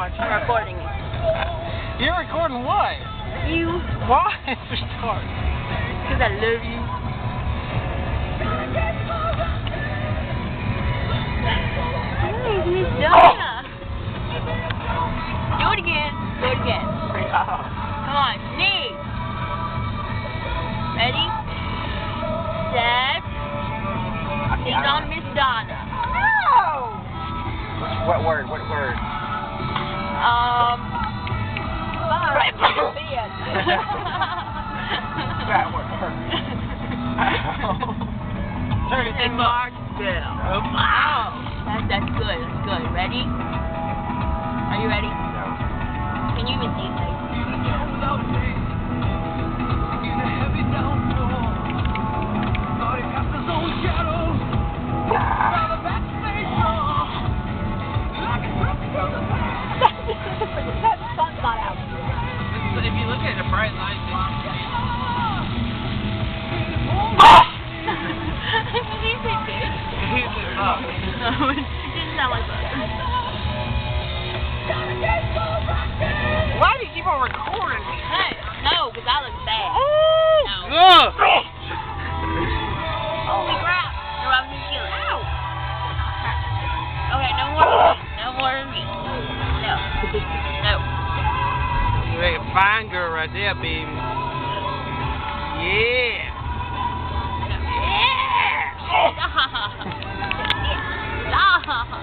I'm recording it. You're recording what? You. Why? Retard. Because I love you. Hey, Miss Donna. Do it again. Do it again. Come on, sneeze. Ready? Set. Sneeze on Miss Donna. What word? What word? Right by your bed. That word. And Marksville. Oh, that's good. That's good. Ready? Are you ready? No. Can you even see it? That sun's not out. If you look at the bright light, He's a kid. it's up. No, it didn't sound like that. Why do you keep on recording me? Hey, no, because I look bad. Oh, No. good. Holy crap. No, I was going to kill it. Ow. Okay, no more of me. No more of me. No. No. You make a fine girl right there, baby. Yeah. Yeah. Stop. Stop.